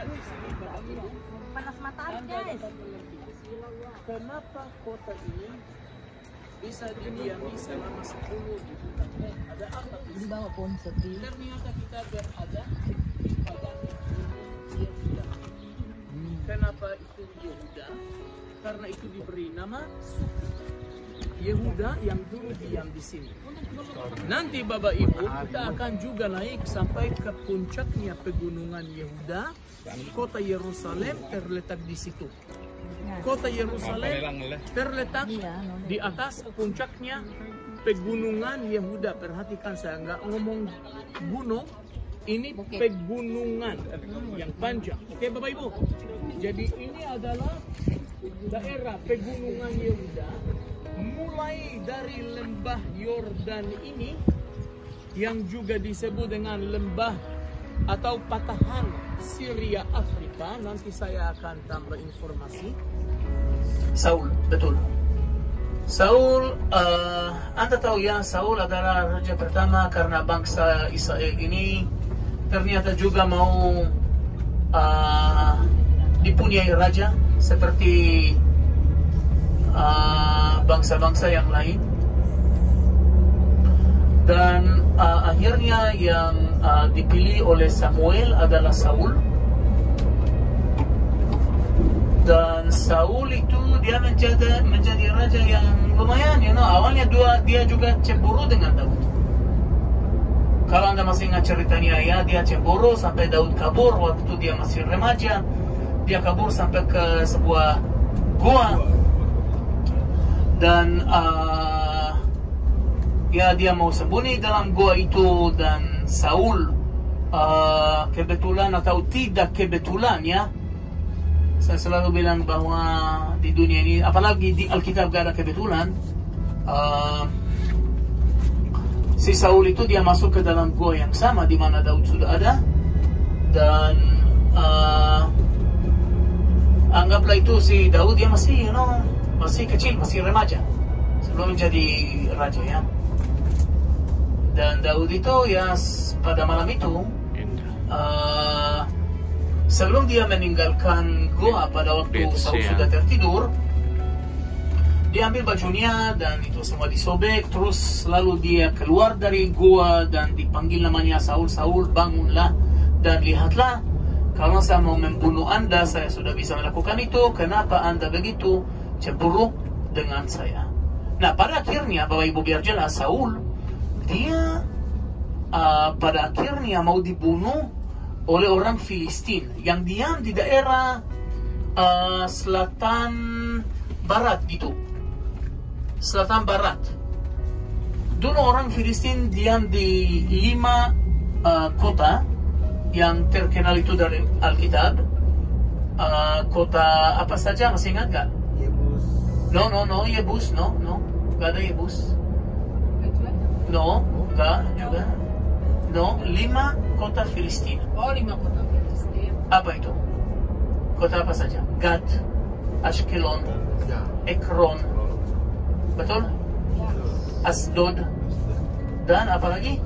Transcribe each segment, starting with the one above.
lihat di sini Bapak Ibu. Panas matahari Anda guys. dapat mengerti kenapa kota ini bisa didiami selama 10 ribu tahun. Ada apa? Di bawah pohon sepi. Ternyata kita berada pada Yehuda. Kenapa itu Yehuda? Karena itu diberi nama suku Yehuda yang dulu diam di sini. Nanti Bapak Ibu kita akan juga naik sampai ke puncaknya pegunungan Yehuda. Kota Yerusalem terletak di situ. Kota Yerusalem terletak di atas puncaknya pegunungan Yehuda. Perhatikan, saya nggak ngomong gunung, ini pegunungan yang panjang. Oke Bapak Ibu. Jadi ini adalah daerah pegunungan Yehuda, mulai dari lembah Yordan ini yang juga disebut dengan lembah atau patahan Syria Afrika. Nanti saya akan tambah informasi. Saul, betul. Saul, Anda tahu ya, Saul adalah raja pertama karena bangsa Israel ini ternyata juga mau dipunyai raja seperti bangsa-bangsa yang lain. Dan akhirnya yang dipilih oleh Samuel adalah Saul. Dan Saul itu dia menjadi raja yang lumayan, awalnya dia juga cemburu dengan Daud. Kalau Anda masih ingat ceritanya ya, dia cemburu sampai Daud kabur waktu dia masih remaja. Dia kabur sampai ke sebuah gua. Dan ya dia mau sembunyi dalam gua itu. Dan Saul kebetulan atau tidak kebetulan ya, saya selalu bilang bahwa di dunia ini, apalagi di Alkitab gak ada kebetulan. Si Saul itu dia masuk ke dalam gua yang sama di mana Daud sudah ada. Dan anggaplah itu si Daud dia masih masih kecil, masih remaja sebelum menjadi raja ya. Dan Daud itu ya pada malam itu sebelum dia meninggalkan gua pada waktu Saul sudah tertidur, dia ambil bajunya dan itu semua disobek. Terus lalu dia keluar dari gua dan dipanggil namanya Saul. Saul, bangunlah dan lihatlah, kalau saya mau membunuh Anda, saya sudah bisa melakukan itu. Kenapa Anda begitu cemburu dengan saya? Nah, pada akhirnya Bapak Ibu biar jelas, Saul dia pada akhirnya mau dibunuh oleh orang Filistin yang diam di daerah selatan barat gitu. Selatan barat. Dulu orang Filistin diam di 5 kota yang terkenal itu dari Alkitab. Kota apa saja, masih ingat gak? Yebus. No, Yebus, no. Gak ada Yebus. No, gak juga. No, 5 kota Filistin. Oh, 5 kota Filistin. Apa itu? Kota apa saja? Gad, Ashkelon, Ekron, betul? Asdod, dan apa lagi?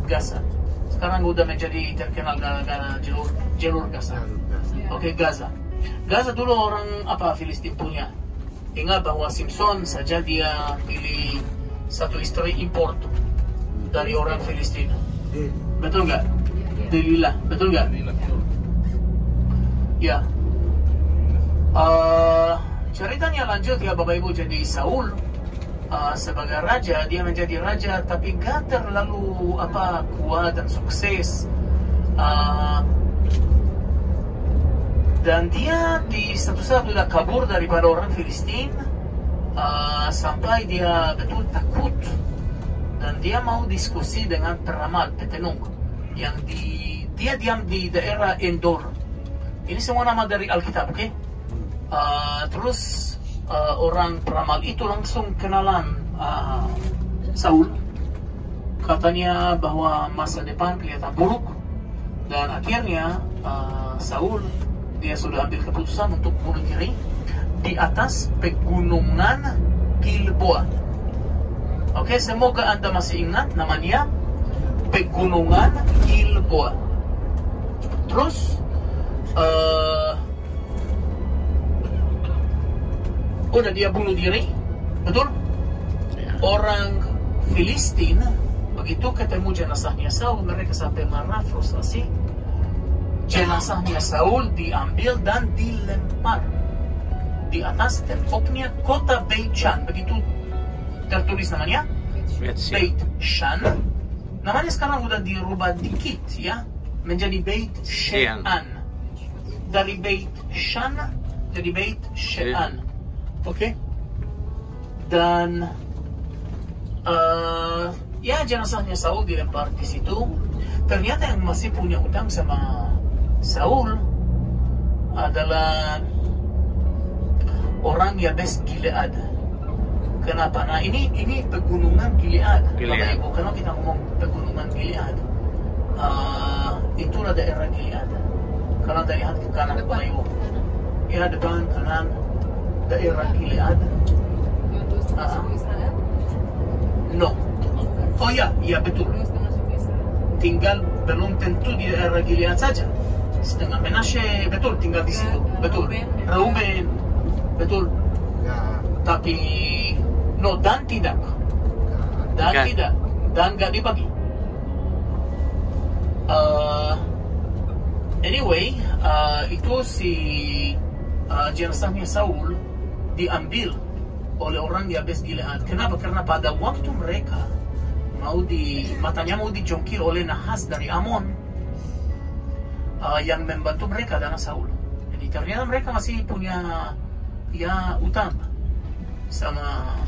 Gaza. Sekarang udah menjadi terkenal gara-gara jalur Gaza. Oke, Gaza. Gaza dulu orang apa Filistin punya. Ingat bahwa Simpson saja dia pilih satu istri import dari orang Filistin. Betul nggak? Delilah, betul nggak? Ya. Ceritanya lanjut ya Bapak Ibu. Jadi Saul sebagai raja, dia menjadi raja tapi gak terlalu kuat dan sukses. Dan dia di satu saat sudah kabur daripada orang Filistin, sampai dia betul takut. Dan dia mau diskusi dengan peramal petenung yang dia diam di daerah Endor. Ini semua nama dari Alkitab, oke? Terus orang peramal itu langsung kenalan Saul. Katanya bahwa masa depan kelihatan buruk. Dan akhirnya Saul dia sudah ambil keputusan untuk bunuh diri di atas pegunungan Gilboa. Oke, semoga Anda masih ingat namanya pegunungan Gilboa. Terus udah dia bunuh diri, betul? Orang Filistin begitu ketemu jenazahnya Saul, mereka sampai marah, frustrasi. Jenazahnya Saul diambil dan dilempar di atas temboknya kota Beit Shan. Begitu tertulis namanya Beit Shan. Namanya sekarang udah dirubah dikit ya, menjadi Beit Shean. Dari Beit Shan jadi Beit Shean. Oke. Dan ya jenazahnya Saul dilempar di situ. Ternyata yang masih punya utang sama Saul adalah orang Yabes Gilead. Kenapa? Nah ini pegunungan Gilead. Bapak Ibu, kalau kita ngomong pegunungan Gilead, itulah daerah Gilead. Kalau kita lihat ke kanan Bapak Ibu, ya depan kanan daerah Gilead. No. Oh ya, iya betul. Tinggal belum tentu di daerah Gilead saja. Setengah Menashe, betul, tinggal di situ. Betul. Reuben, betul. Tapi no, dan tidak. Dan tidak. Dan gak dibagi. Anyway, itu si jenazahnya Saul diambil oleh orang Yabes Gilead. Kenapa? Karena pada waktu mereka matanya mau dijongkir oleh nahas dari Amon, yang membantu mereka adalah Saul. Jadi ternyata mereka masih punya ya utang sama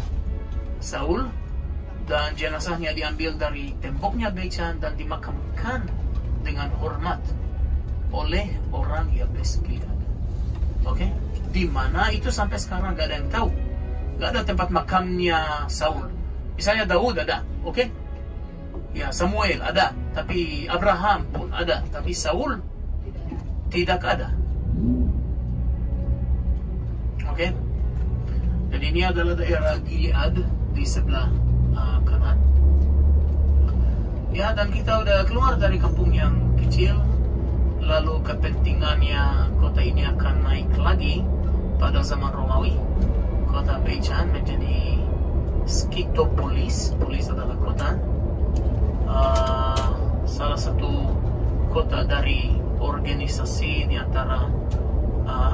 Saul, dan jenazahnya diambil dari temboknya Beit Shan dan dimakamkan dengan hormat oleh orang Yabes Gilead. Oke? Di mana itu sampai sekarang gak ada yang tahu. Gak ada tempat makamnya Saul. Misalnya Daud ada, oke? Ya, Samuel ada, tapi Abraham pun ada, tapi Saul tidak ada. Oke? Jadi ini adalah daerah Gilead di sebelah kanan. Ya, dan kita udah keluar dari kampung yang kecil. Lalu kepentingannya kota ini akan naik lagi pada zaman Romawi. Kota Beit Shan menjadi Skytopolis. Polis adalah kota. Salah satu kota dari organisasi di antara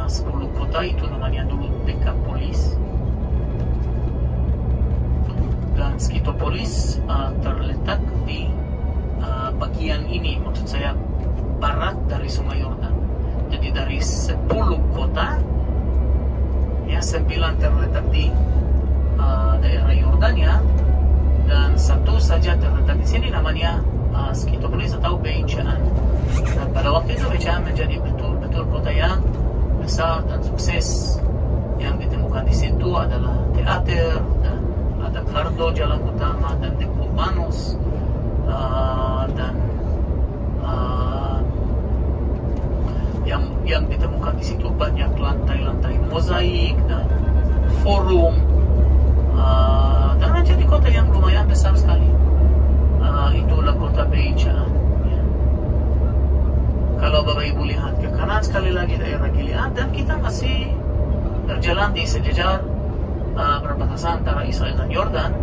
10 kota, itu namanya dulu Decapolis. Dan Skytopolis terletak di bagian ini, maksud saya barat dari Sungai Yordan. Jadi dari 10 kota, ya 9 terletak di daerah Yordania, dan satu saja terletak di sini, namanya Skytopolis atau Beit Shan. Dan pada waktu itu Beit Shan menjadi betul-betul kota yang besar dan sukses. Yang ditemukan di situ adalah teater, dan ada Cardo jalan utama, dan Decumanus, dan yang ditemukan di situ banyak lantai-lantai mozaik dan forum, dan menjadi kota yang lumayan besar sekali. Itulah kota Beit Shan. Ya. Kalau Bapak Ibu lihat ke kanan sekali lagi daerah Gilead, dan kita masih berjalan di sejajar perbatasan antara Israel dan Yordan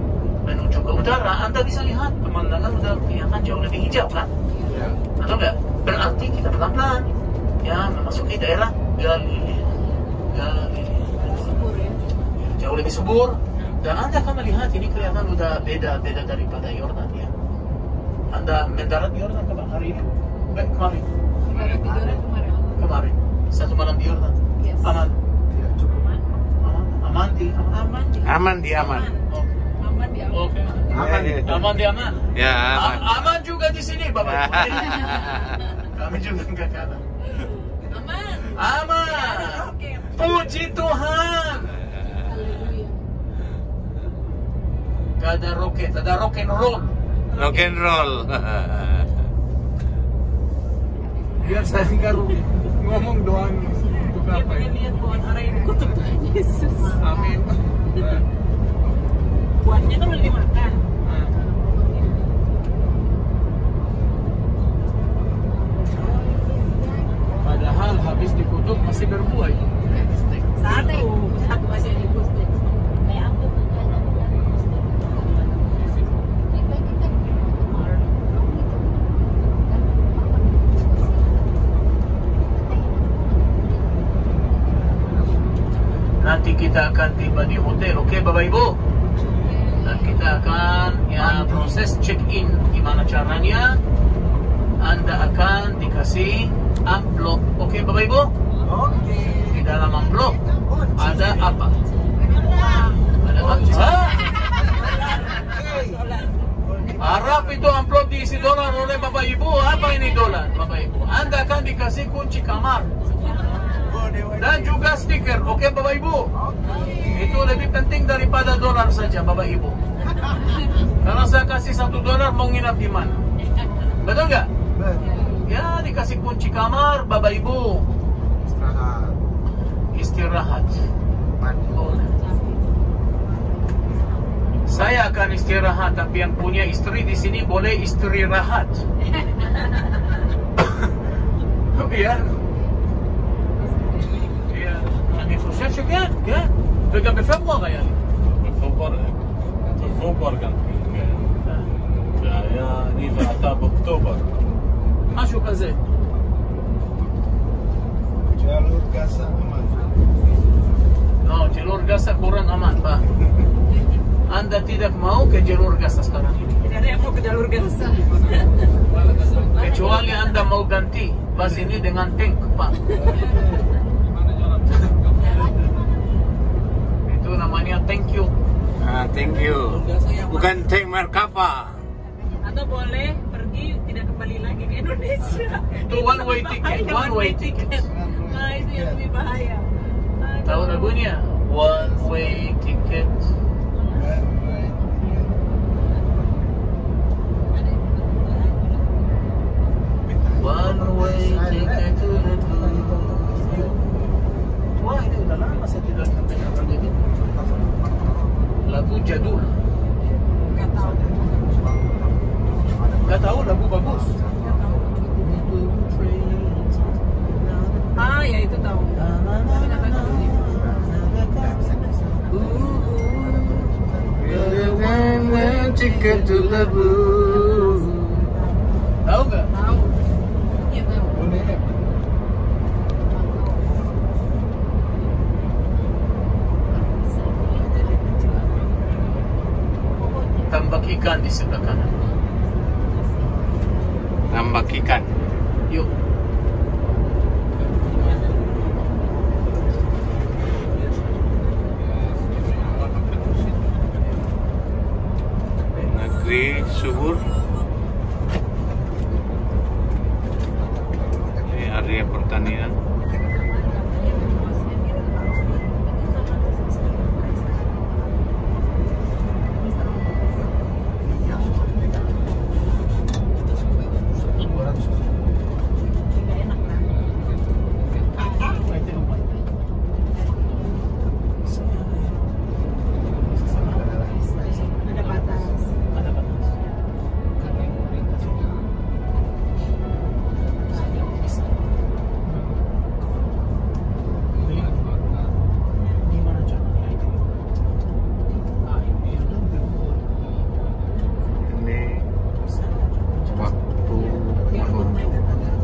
menuju ke utara. Anda bisa lihat pemandangan udah kelihatan jauh lebih hijau kan? Ya. Atau enggak? Berarti kita pelan-pelan ya memasuki daerah Galilea. Subur ya. Jauh lebih subur, dan Anda akan melihat ini kelihatan udah beda daripada Yordan ya. Anda mendarat di Yordan kapan hari ini? Kemarin. Kemarin. Satu malam di Yordan. Yes. Aman. Ya, cukup aman. Aman di aman. Oke. Aman di aman. Ya, aman. Aman juga di sini, Bapak. Kami juga enggak kalah. Aman. Puji Tuhan. Haleluya. Gak ada roket, ada rock and roll. Rock and roll. Biar saya nggak ngomong doang untuk Dia apa pengen ya? lihat pohon ara yang kutuk Tuhan Yesus. Amin. Buahnya kan udah dimakan. Padahal habis kita akan tiba di hotel. Oke, Bapak Ibu? Dan kita akan proses check-in. Gimana caranya? Anda akan dikasih amplop. Oke, Bapak Ibu? Oke. Di dalam amplop ada apa? Ada apa? Harap itu amplop diisi dolar oleh Bapak Ibu. Apa ini dolar, Bapak Ibu? Anda akan dikasih kunci kamar dan juga stiker. Oke, Bapak Ibu? Itu lebih penting daripada dolar saja, Bapak Ibu. Karena saya kasih $1 mau nginap di mana? Betul nggak? Ya, dikasih kunci kamar, Bapak Ibu. Istirahat. Saya akan istirahat, tapi yang punya istri di sini boleh istirahat. Iya. Iya. אני חושב שכן, כן. וגם בפברואר היה לי. בפברואר גם כן. והיה אני ואתה באוקטובר. משהו כזה. Jalur Gaza aman. No, jalur Gaza kurang aman, Pak. Anda tidak mau ke jalur Gaza sekarang ini. Tidak ada yang mau ke jalur Gaza. Kecuali Anda mau ganti bus ini dengan tank, Pak. Itu namanya thank you. Thank you. Bukan tank Merkava. Atau boleh pergi tidak kembali lagi ke Indonesia. Itu one way ticket, one way ticket. Nah, itu yang lebih bahaya. Tahu lagunya? One way ticket. One way ticket to the blue. Wah, ini udah lama saya tidak mendengar lagu ini. Lagu jadul. Nggak tahu. Gak tahu lagu bagus. Ah, ya itu tahu. Tapi nggak tahu judulnya. Ticket to the blue. Tahu gak? Tahu. Iya tahu. Tambak ikan di sebelah kanan. Tambak ikan. Yuk. Negeri subur. Ini area pertanian. Ada batas. Ada batas. Gimana caranya itu? Ini waktu menuju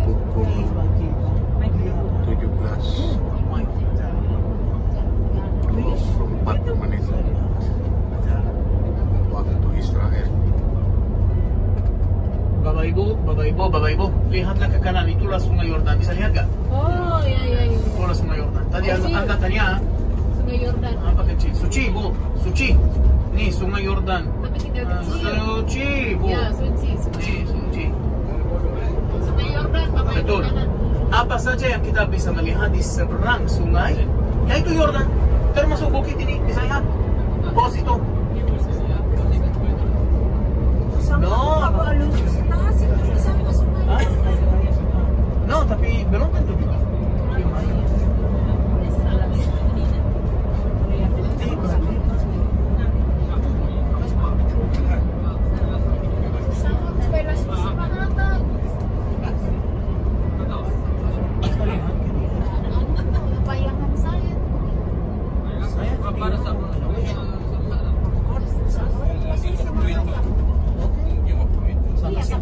pukul 17:24 waktu Israel. Bapak Ibu, lihatlah ke kanan, itulah Sungai Yordan. Bisa lihat gak? Oh, iya. Itulah Sungai Yordan. Tadi Anda tanya Sungai Yordan. apa kecil? Suci, Bu. Suci. Nih Sungai Yordan. Tapi tidak kecil. Suci, Bu. Ya, suci. Nih, suci. Sungai Yordan, Bapak Ibu Betul. kanan. Apa saja yang kita bisa melihat di seberang sungai, yaitu Yordan. Termasuk bukit ini, bisa lihat. Pos itu. No. Hah? No, tapi belum tentu juga. Bayangan saya. Sampai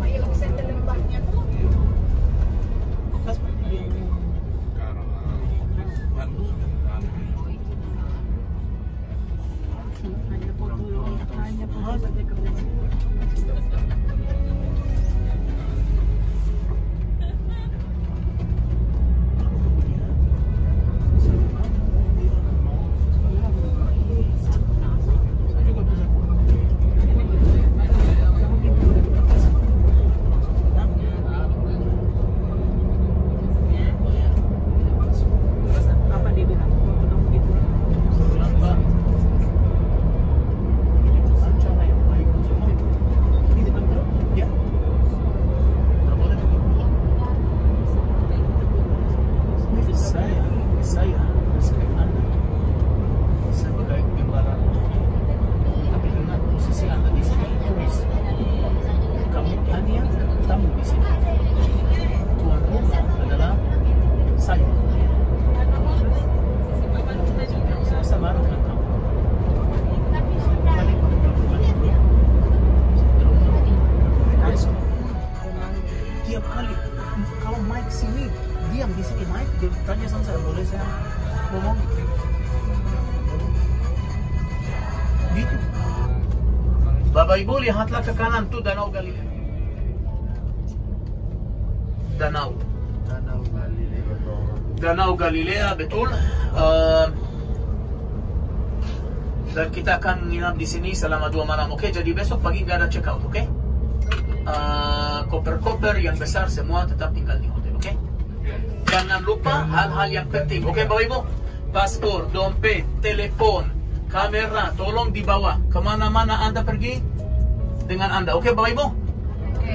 tamu di sini. Tuan rumah adalah saya. Saya sama dengan kamu. Tiap kali kalau Mike sini, diam di sini Mike, dia tanya sama saya, boleh saya ngomong? Gitu. Bapak Ibu lihatlah ke kanan tuh Danau Galilea. Danau Galilea betul. Dan kita akan nginap di sini selama 2 malam, oke? Jadi besok pagi nggak ada check out, oke? Koper-koper yang besar semua tetap tinggal di hotel, oke? Jangan lupa hal-hal yang penting, oke Bapak Ibu? Paspor, dompet, telepon, kamera, tolong dibawa kemana-mana Anda pergi dengan Anda, oke Bapak Ibu?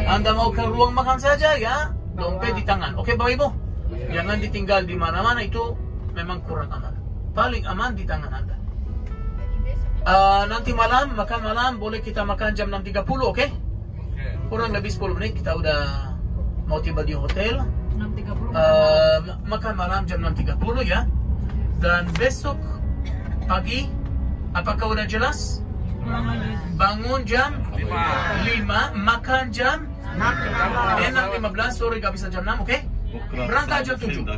Anda mau ke ruang makan saja ya, dompet di tangan, oke Bapak Ibu? Jangan ditinggal di mana-mana, itu memang kurang aman. Paling aman di tangan Anda. Nanti malam, makan malam boleh kita makan jam 6.30, oke? Kurang lebih 10 menit kita udah mau tiba di hotel. 6.30. Makan malam jam 6.30 ya. Dan besok pagi, apakah udah jelas? Bangun jam 5, makan jam 6.15, sore gak bisa jam 6, oke? Berangkat jam 7.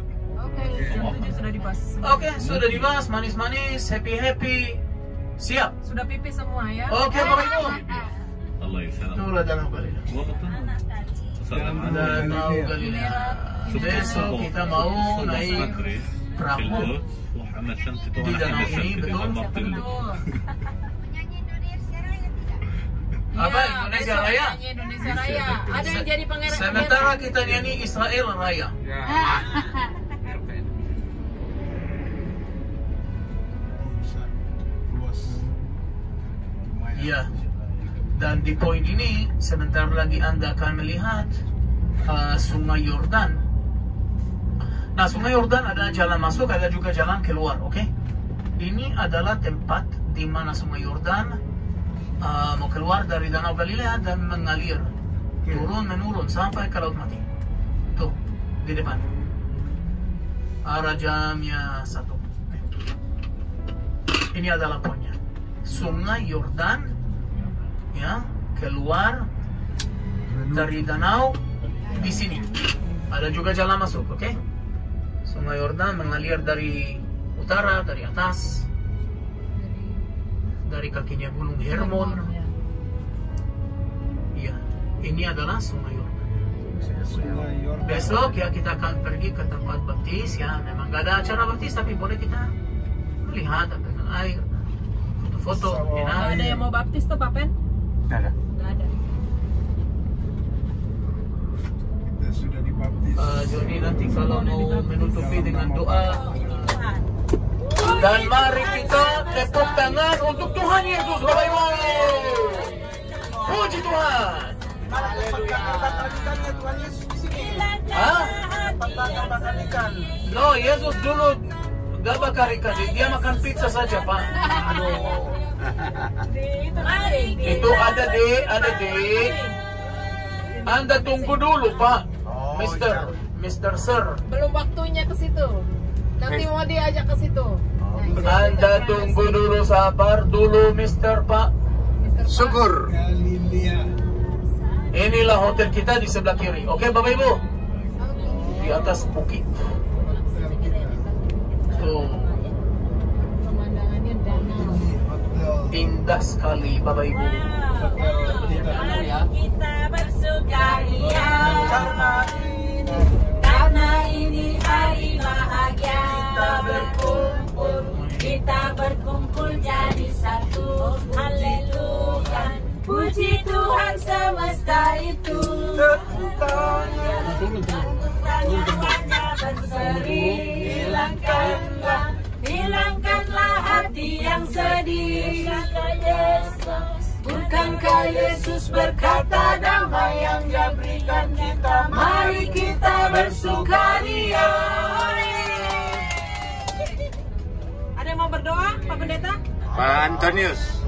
Sudah dibahas. Oke, sudah dibahas, manis-manis, happy-happy. Siap? Sudah pipis semua ya. Oke Bapak Ibu. الله يسلمك Itulah Danau Galilea. وسلم Danau Galilea. Besok kita mau naik perahu di danau ini, betul? Apa? Indonesia Raya? Indonesia Raya. Ada yang jadi pangeran. Sementara kita nyanyi Israel Raya. Iya. Dan di poin ini sebentar lagi Anda akan melihat Sungai Yordan. Nah, Sungai Yordan ada jalan masuk, ada juga jalan keluar, oke? Ini adalah tempat di mana Sungai Yordan mau keluar dari Danau Galilea dan mengalir turun menurun sampai ke Laut Mati. Tuh, di depan. Arah jamnya 1. Ini adalah poinnya. Sungai Yordan ya keluar dari danau di sini. Ada juga jalan masuk, oke? Sungai Yordan mengalir dari utara, dari atas, dari kakinya Gunung Hermon. Iya, ini adalah Sungai Yordan. Besok ya kita akan pergi ke tempat baptis ya. Memang gak ada acara baptis, tapi boleh kita melihat dengan air, foto-foto. Ada yang mau baptis tuh Pak Pen? Nggak ada. Nggak ada. Kita sudah dibaptis. Joni nanti kalau mau menutupi dengan doa. Dan mari kita tepuk tangan untuk Tuhan Yesus, Bapak Ibu. Puji Tuhan. Hah? No, Yesus dulu gak bakar ikan, dia makan pizza saja, Pak. Itu ada deh. Anda tunggu dulu, Pak. Mister Sir. Belum waktunya ke situ. Nanti mau diajak ke situ. Anda tunggu dulu, sabar dulu, Mister Pak. Syukur. Galilea. Inilah hotel kita di sebelah kiri. Oke, Bapak Ibu? Di atas bukit. Tuh. Pemandangannya danau. Hotel. Indah sekali, Bapak Ibu. Mari kita bersukaria Karena ini hari bahagia. Kita berkumpul jadi satu. Haleluya. Puji Tuhan semesta itu. Tanya berseri. Hilangkanlah hati yang sedih. Bukankah Yesus berkata damai yang Dia berikan kita? Mari kita bersukaria. Ada yang mau berdoa, Pak Pendeta? Pak Antonius.